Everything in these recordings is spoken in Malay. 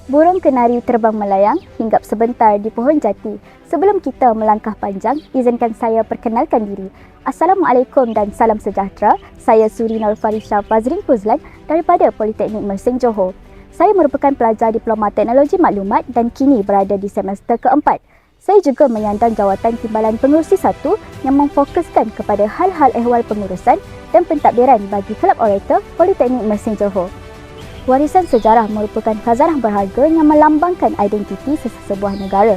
Burung kenari terbang melayang hinggap sebentar di pohon jati. Sebelum kita melangkah panjang, izinkan saya perkenalkan diri. Assalamualaikum dan salam sejahtera. Saya Suri Nurfarisha Fazrin Fuzlan daripada Politeknik Mersing Johor. Saya merupakan pelajar Diploma Teknologi Maklumat dan kini berada di semester keempat. Saya juga menyandang jawatan Timbalan Pengurusi 1 yang memfokuskan kepada hal-hal ehwal pengurusan dan pentadbiran bagi Kelab Orator Politeknik Mersing Johor. Warisan sejarah merupakan khazanah berharga yang melambangkan identiti sesebuah negara.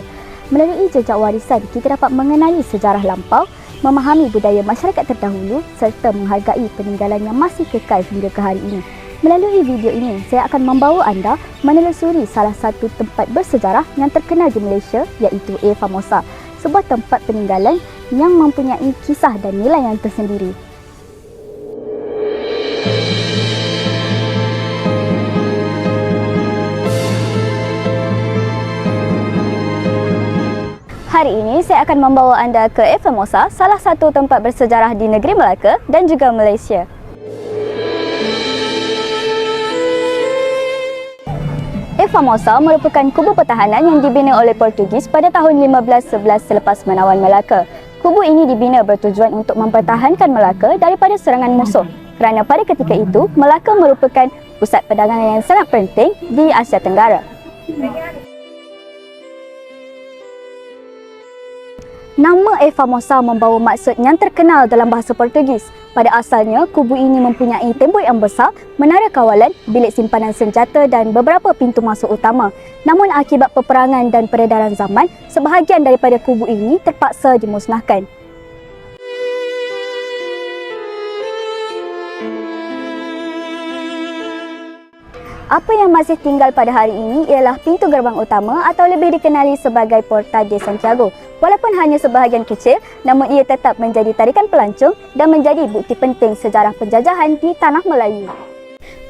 Melalui jejak warisan, kita dapat mengenali sejarah lampau, memahami budaya masyarakat terdahulu serta menghargai peninggalan yang masih kekal hingga ke hari ini. Melalui video ini, saya akan membawa anda menelusuri salah satu tempat bersejarah yang terkenal di Malaysia iaitu A Famosa, sebuah tempat peninggalan yang mempunyai kisah dan nilai yang tersendiri. Hari ini saya akan membawa anda ke A Famosa, salah satu tempat bersejarah di negeri Melaka dan juga Malaysia. A Famosa merupakan kubu pertahanan yang dibina oleh Portugis pada tahun 1511 selepas menawan Melaka. Kubu ini dibina bertujuan untuk mempertahankan Melaka daripada serangan musuh, kerana pada ketika itu Melaka merupakan pusat perdagangan yang sangat penting di Asia Tenggara. Nama A Famosa membawa maksud yang terkenal dalam bahasa Portugis. Pada asalnya, kubu ini mempunyai tembok yang besar, menara kawalan, bilik simpanan senjata dan beberapa pintu masuk utama. Namun akibat peperangan dan peredaran zaman, sebahagian daripada kubu ini terpaksa dimusnahkan. Apa yang masih tinggal pada hari ini ialah pintu gerbang utama atau lebih dikenali sebagai Porta de Santiago. Walaupun hanya sebahagian kecil, namun ia tetap menjadi tarikan pelancong dan menjadi bukti penting sejarah penjajahan di Tanah Melayu.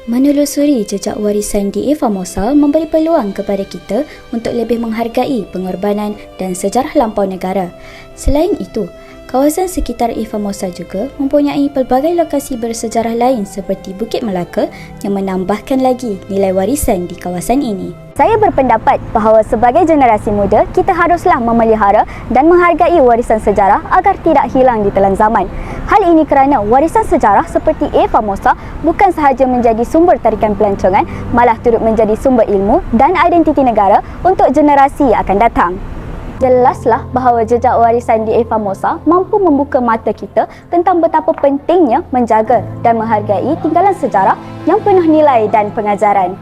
Menelusuri jejak warisan di A Famosa memberi peluang kepada kita untuk lebih menghargai pengorbanan dan sejarah lampau negara. Selain itu, kawasan sekitar A Famosa juga mempunyai pelbagai lokasi bersejarah lain seperti Bukit Melaka yang menambahkan lagi nilai warisan di kawasan ini. Saya berpendapat bahawa sebagai generasi muda, kita haruslah memelihara dan menghargai warisan sejarah agar tidak hilang di telan zaman. Hal ini kerana warisan sejarah seperti A Famosa bukan sahaja menjadi sumber tarikan pelancongan, malah turut menjadi sumber ilmu dan identiti negara untuk generasi yang akan datang. Jelaslah bahawa jejak warisan di A Famosa mampu membuka mata kita tentang betapa pentingnya menjaga dan menghargai tinggalan sejarah yang penuh nilai dan pengajaran.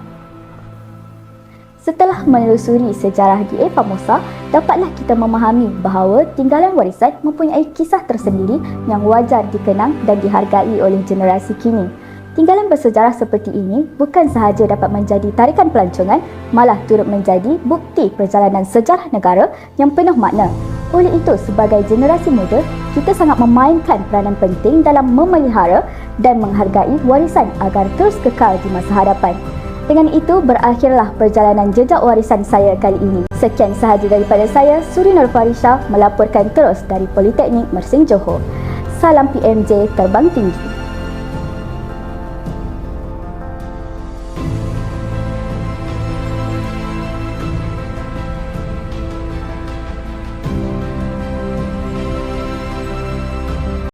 Setelah menelusuri sejarah di A Famosa, dapatlah kita memahami bahawa tinggalan warisan mempunyai kisah tersendiri yang wajar dikenang dan dihargai oleh generasi kini. Tinggalan bersejarah seperti ini bukan sahaja dapat menjadi tarikan pelancongan, malah turut menjadi bukti perjalanan sejarah negara yang penuh makna. Oleh itu, sebagai generasi muda, kita sangat memainkan peranan penting dalam memelihara dan menghargai warisan agar terus kekal di masa hadapan. Dengan itu, berakhirlah perjalanan jejak warisan saya kali ini. Sekian sahaja daripada saya, Suri Nurfarisha, melaporkan terus dari Politeknik Mersing Johor. Salam PMJ Terbang Tinggi.